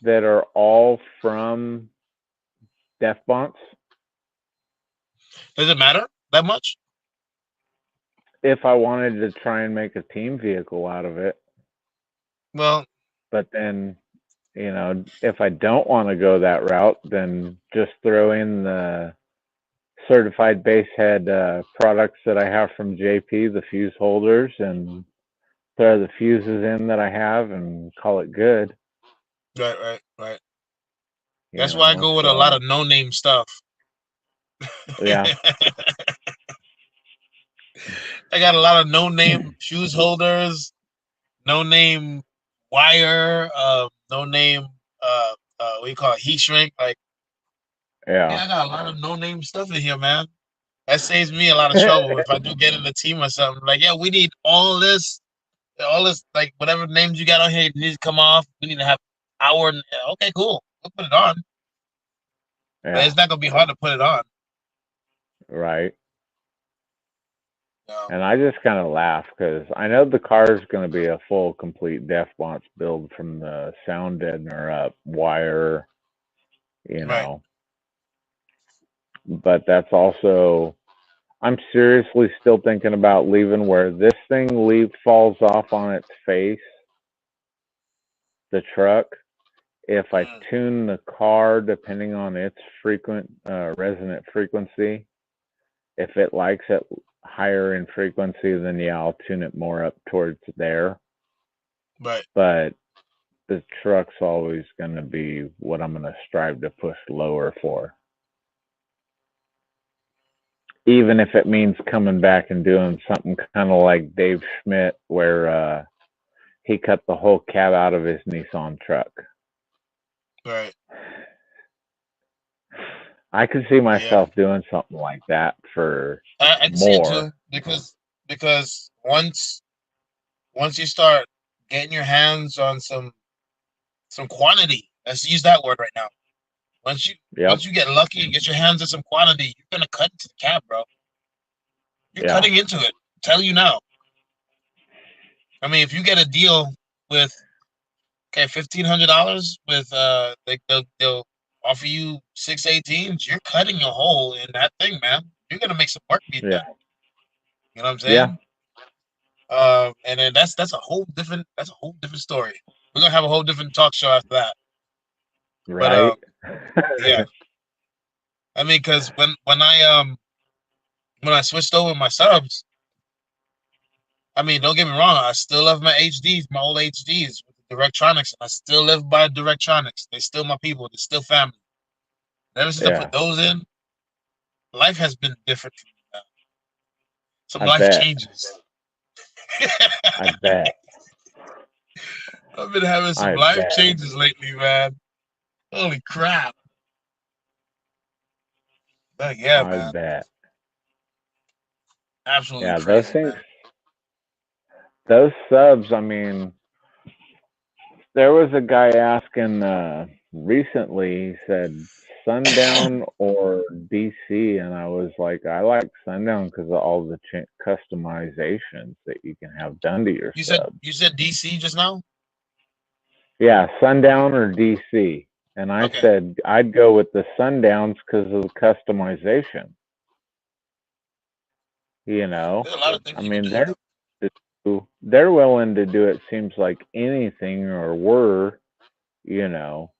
that are all from Def Bonks? Does it matter that much? If I wanted to try and make a team vehicle out of it. Well, But then, if I don't want to go that route, then just throw in the certified base head products that I have from JP, the fuse holders, and throw the fuses in that I have and call it good. right, right, right. You That's why I know, go with a lot so of no-name stuff. yeah, I got a lot of no-name shoes holders, no-name. wire, no name, what do you call it, heat shrink. Like, Yeah. I got a lot of no name stuff in here, man. That saves me a lot of trouble if I do get in a team or something. Like, yeah, we need all this, like whatever names you got on here needs to come off. We need to have our. Okay, cool. We'll put it on, but Yeah. it's not gonna be hard to put it on. Right. So, And I just kind of laugh because I know the car is going to be a full, complete DefBonce build from the sound deadener up, wire, you right. know. But that's also, I'm seriously still thinking about leaving where this thing falls off on its face, the truck. If I tune the car depending on its resonant frequency, if it likes it higher in frequency, then yeah, I'll tune it more up towards there. Right. But the truck's always going to be what I'm going to strive to push lower for. Even if it means coming back and doing something kind of like Dave Schmidt, where he cut the whole cab out of his Nissan truck. Right. I could see myself doing something like that for I can see it too, because once you start getting your hands on some quantity, let's use that word right now. Once you get lucky and get your hands on some quantity, you're gonna cut into the cab, bro. You're cutting into it. I'm telling you now. I mean, if you get a deal with $1,500 with like they'll offer you 618s, you're cutting a hole in that thing, man. You're gonna make some work be done. You know what I'm saying? And then that's a whole different story. We're gonna have a whole different talk show after that. Right. But yeah. I mean, because when I switched over my subs, I mean, don't get me wrong, I still love my HDs, my old HDs with the Directronics, and I still live by Directronics. They're still my people, they're still family. And ever since I put those in, life has been different for me now. Some life changes. I bet. I've been having some life changes lately, man. Holy crap. But yeah, man. I bet. Absolutely crazy, man. Those subs, I mean, there was a guy asking recently, he said Sundown or DC, and I was like, I like Sundown because of all the customizations that you can have done to your subs. You said DC just now? Yeah, Sundown or DC. And I said I'd go with the Sundowns because of the customization. You know, I mean, they're willing to do it. Seems like anything, or were, you know,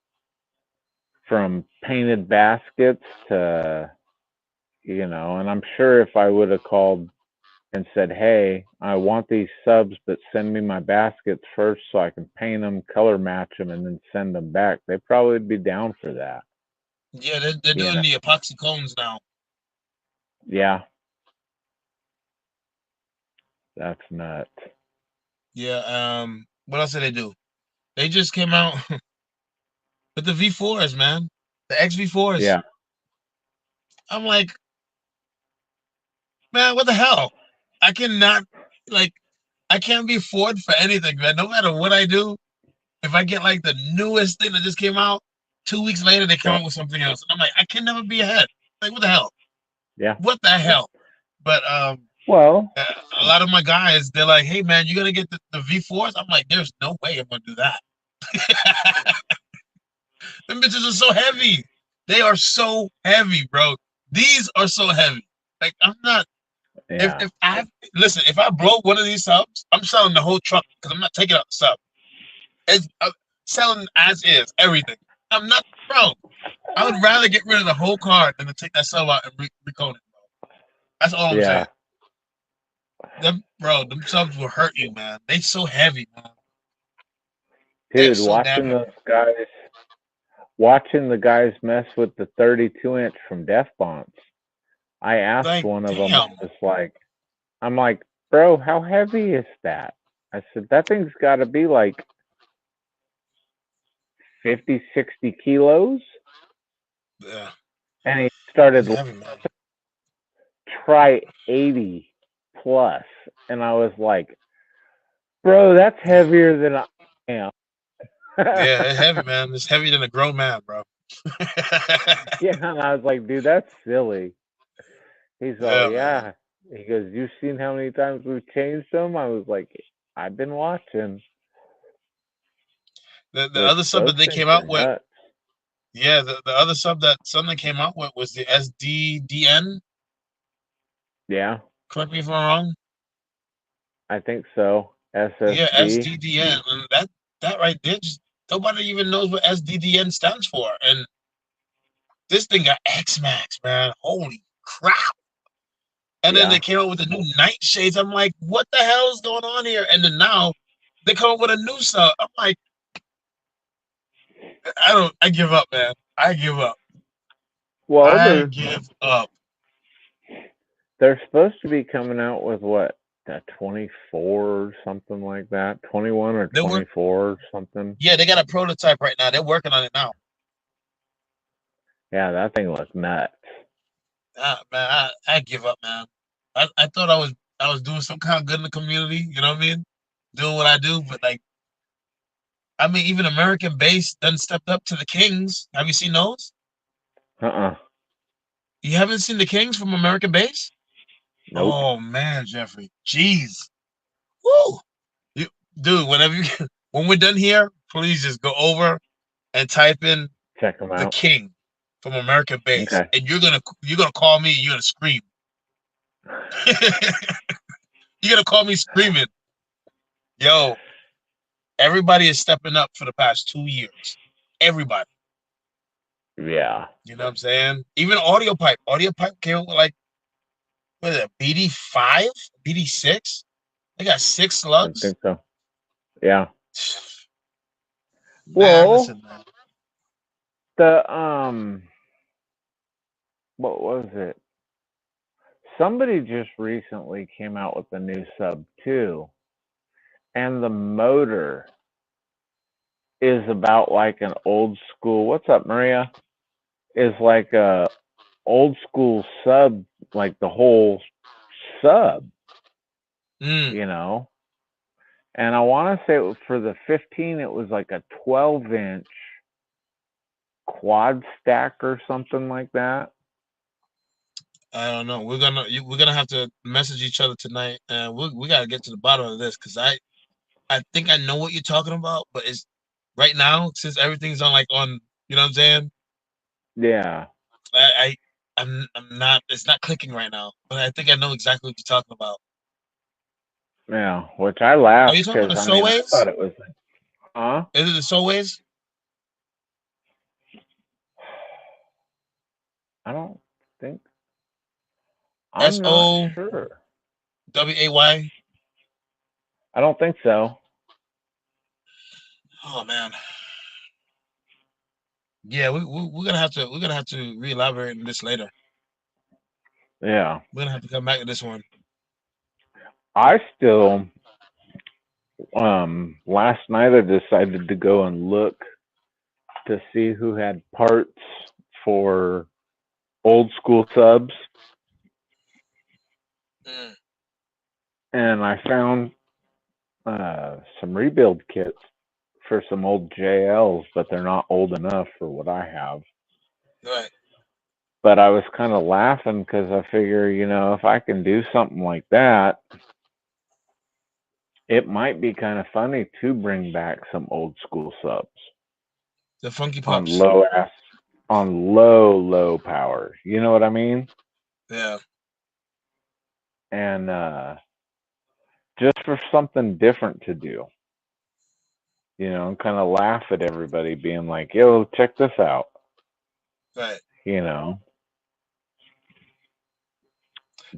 from painted baskets to, you know, and I'm sure if I would have called and said, hey, I want these subs, but send me my baskets first so I can paint them, color match them, and then send them back, they probably would be down for that. Yeah, they're doing the epoxy cones now. Yeah. That's nuts. Yeah, what else did they do? They just came out with the V4s, man. The XV4s. Yeah. I'm like, man, what the hell? I cannot, like, I can't be Ford for anything, man. No matter what I do, if I get like the newest thing that just came out, 2 weeks later they come out with something else. And I'm like, I can never be ahead. Like, what the hell? Yeah. What the hell? But well, a lot of my guys, they're like, hey man, you gonna get the V4s? I'm like, there's no way I'm gonna do that. Them bitches are so heavy. They are so heavy, bro. These are so heavy. Like, I'm not. Yeah. If I listen, if I broke one of these subs, I'm selling the whole truck because I'm not taking out the sub. It's selling as is everything. I'm not, bro. I would rather get rid of the whole car than to take that sub out and recode it, bro. That's all I'm saying. Them subs will hurt you, man. They so heavy, man. Dude, so watching the guys mess with the 32-inch from DefBonce, I asked one of them, I'm like, bro, how heavy is that? I said, that thing's got to be like 50, 60 kilos. Yeah. And he started He's heavy, man. try 80 plus. And I was like, bro, that's heavier than I am. Yeah, it's heavy, man. It's heavier than a grown man, bro. Yeah, and I was like, dude, that's silly. He's all, Yeah, man. yeah. He goes, you've seen how many times we've changed them? I was like, I've been watching. The Which other sub those that they things came are out with, nuts. yeah, the other sub that something came out with was the SDDN. Yeah, Correct me if I'm wrong. I think so. Yeah, SSD. SDDN, and that right there, just nobody even knows what SDDN stands for. And this thing got X Max, man. Holy crap! And then they Yeah. came out with the new nightshades. I'm like, what the hell is going on here? And then now they come up with a new sub. I'm like, I give up, man. I give up. Well, I give up. they're supposed to be coming out with what? A 24 or something like that. 21 or They work. 24 or something. Yeah, they got a prototype right now. They're working on it now. Yeah, that thing looks nuts. Man, I give up, man. I thought I was doing some kind of good in the community. You know what I mean? Doing what I do, but like, I mean, even American Base done stepped up to the Kings. Have you seen those? Uh-uh. You haven't seen the Kings from American Base? Nope. Oh man, Jeffrey, jeez, woo, you, dude. Whenever you, when we're done here, please just go over and type in Check them the out. King from American Base, Okay. and you're gonna call me. You're gonna scream. You're gonna call me screaming. Yo, everybody is stepping up for the past 2 years. Everybody. Yeah. You know what I'm saying? Even Audio Pipe. Audio Pipe came up with like, what is it, BD5? BD6? They got 6 I slugs. think so. Yeah. Man, Well, listen, man. the what was it? Somebody just recently came out with a new sub too, and the motor is about like an old school. What's up, Maria? Is like a old school sub, like the whole sub, you know. And I want to say for the 15, it was like a 12-inch quad stack or something like that. I don't know. We're gonna have to message each other tonight, and we gotta get to the bottom of this because I think I know what you're talking about, but it's right now since everything's on, you know what I'm saying? Yeah. I'm not. It's not clicking right now, but I think I know exactly what you're talking about. Yeah, which I Are laughed you talking about because the I mean I Soways? thought it was, huh? Is it the Soways? I don't think S I'm not O sure. W A Y. I don't think so. Oh man. Yeah, we're gonna have to re-elaborate on this later. Yeah, We're gonna have to come back to this one. I still last night I decided to go and look to see who had parts for old school subs, Mm. and I found some rebuild kits for some old JLs, but they're not old enough for what I have. Right. But I was kind of laughing because I figure, you know, if I can do something like that, it might be kind of funny to bring back some old school subs The Funky on Pups. low powers. You know what I mean? Yeah. And just for something different to do, you know, and kind of laugh at everybody being like, "Yo, check this out," Right. you know.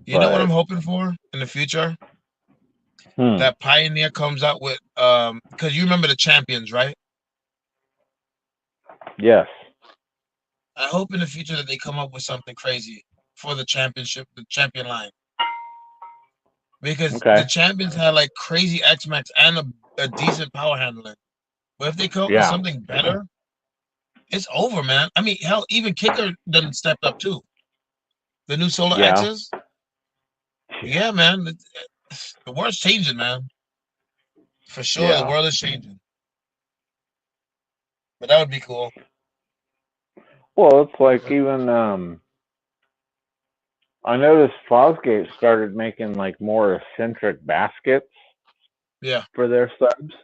You know what I'm But hoping for in the future? hmm, That Pioneer comes out with because you remember the champions, right? yes, I hope in the future that they come up with something crazy for the championship, the champion line. Because the okay, champions had like crazy X Max and a decent power handling. But if they come up with yeah, something better, It's over, man. I mean, hell, even Kicker done stepped up too. The new Solar Yeah. X's. Yeah, man. The world's changing, man. For sure, the Yeah. world is changing. But that would be cool. Well, it's like even I noticed Fosgate started making like more eccentric baskets Yeah. for their subs.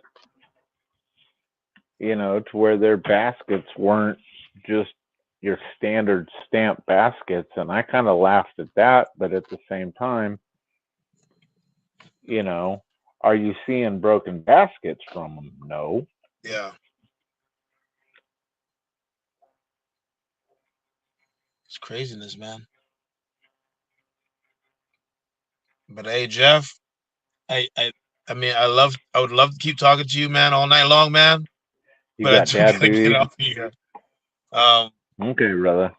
You know, to where their baskets weren't just your standard stamp baskets, and I kind of laughed at that, but at the same time, you know, are you seeing broken baskets from them? No. Yeah. It's craziness, man. But hey, Jeff, I I I mean I would love to keep talking to you, man, all night long, man. You But I got do dad gotta get duty? off here. Um, Okay, brother.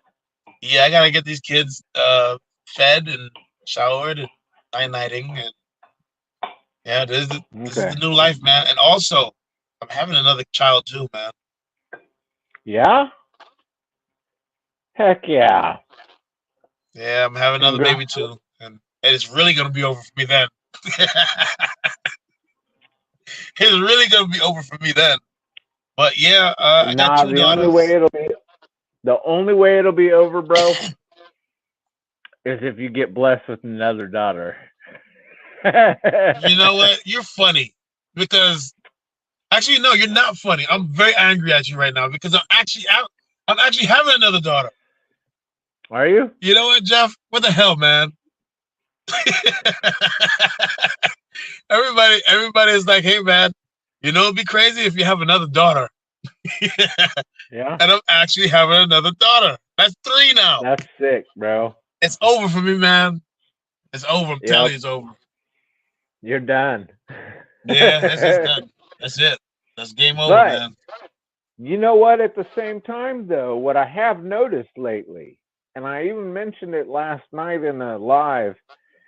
yeah, I gotta get these kids fed and showered and nighting, and yeah, this is Okay. the new life, man. And also, I'm having another child too, man. Yeah? Heck yeah. Yeah, I'm having another Congrats. baby too, and it's really gonna be over for me then. It's really gonna be over for me then. But yeah, I got Nah, two daughters. the only way it'll be over, bro, is if you get blessed with another daughter. You know what? You're funny because actually, no, you're not funny. I'm very angry at you right now because I'm actually having another daughter. Are you? You know what, Jeff? What the hell, man? Everybody is like, hey, man, you know, it'd be crazy if you have another daughter. Yeah. And I'm actually having another daughter. That's 3 now. That's sick, bro. It's over for me, man. It's over. I'm telling you, Yep. it's over. You're done. Yeah, it's done. That's it. That's game over, But man. you know what? At the same time, though, what I have noticed lately, and I even mentioned it last night in a live,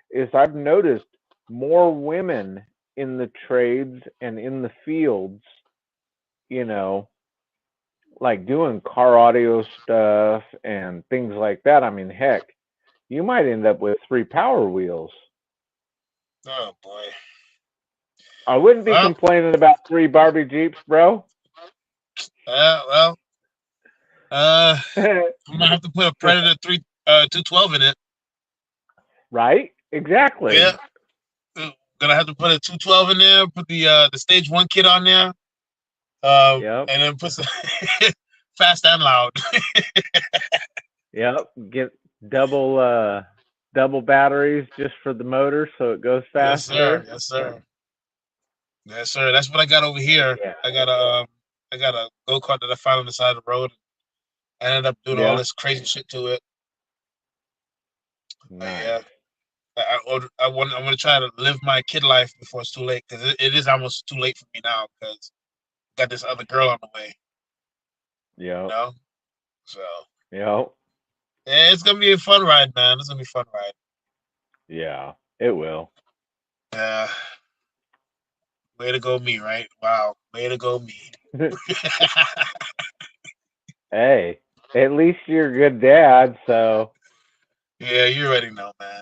is I've noticed more women in the trades and in the fields, you know, like doing car audio stuff and things like that. I mean, heck, you might end up with 3 Power Wheels. Oh boy. I wouldn't be Well, complaining about 3 Barbie Jeeps, bro. well, I'm gonna have to put a Predator 212 in it. Right? Yeah, Exactly. gonna have to put a 212 in there. Put the stage 1 kit on there. Yep. And then put some fast and loud. Yep. Get double batteries just for the motor so it goes Yes, sir. faster. Yes, sir. Yes, sir. That's what I got over here. Yeah. I got a go kart that I found on the side of the road. I ended up doing all Yeah. this crazy shit to it. But Nice. yeah, I want to try to live my kid life before it's too late because it is almost too late for me now because I got this other girl on the way. You Yep. know, so Yep. yeah, it's gonna be a fun ride, man. It's gonna be a fun ride. Yeah. It will. Yeah, way to go, me, right? Wow, way to go, me. Hey, at least you're a good dad, so Yeah, you already know, man.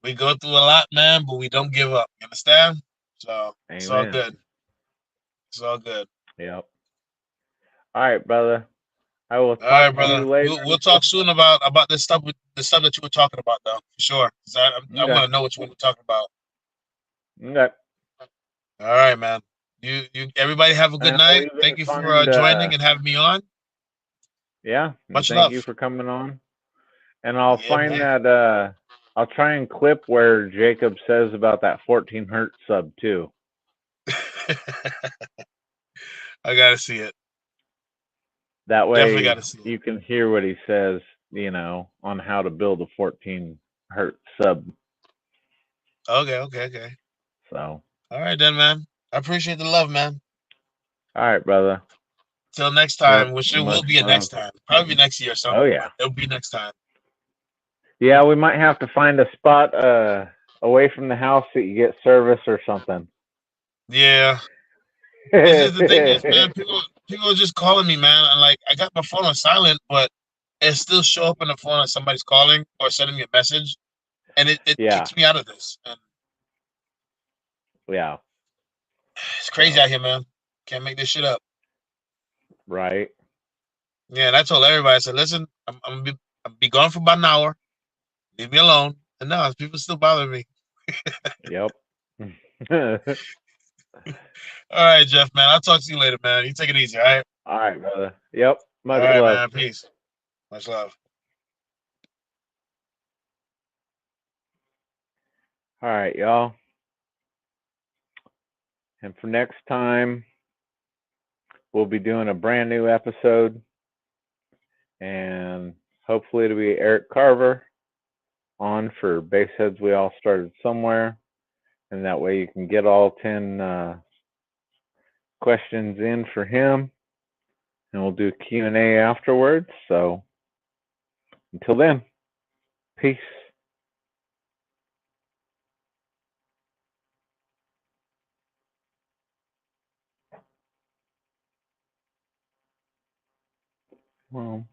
We go through a lot, man, but we don't give up. You understand? So it's all amen. good. It's all good. Yep. All right, brother. I will All right, talk to brother. you later. We'll talk soon about this stuff with the stuff that you were talking about, though, for sure. 'Cause I Okay. want to know what you want to talk about. Okay. All right, man. Everybody have a good And I'll night. even Thank you for find joining and having me on. yeah, and Much thank you love. for coming on. And I'll Yeah, find man. that I'll try and clip where Jacob says about that 14 hertz sub too. I gotta see it. That Definitely way gotta see it. you can hear what he says, you know, on how to build a 14 hertz sub. Okay. So, All right, then, man. I appreciate the love, man. all right, brother. Till next Yep. time, which it will Much be a next love. time. Probably next year or Oh something, yeah. but it'll be next time. Yeah, we might have to find a spot away from the house that you get service or something. Yeah. It's just the thing is, man, people are just calling me, man. And like, I got my phone on silent, but it still show up on the phone as somebody's calling or sending me a message, and it Yeah, kicks me out of this. And yeah. it's crazy So out here, man. Can't make this shit up. right. Yeah, and I told everybody, I said, listen, I'm be gone for about an hour. Leave me alone. And no, people still bother me. Yep. All right, Jeff, man. I'll talk to you later, man. You take it easy, all right? All right, brother. Yep. All Much right, love. man. Peace. Much love. All right, y'all. And for next time, we'll be doing a brand new episode, and hopefully it'll be Eric Carver on for Baseheads. We all started somewhere, and that way you can get all 10 questions in for him, and we'll do Q&A afterwards. So until then, peace. Well.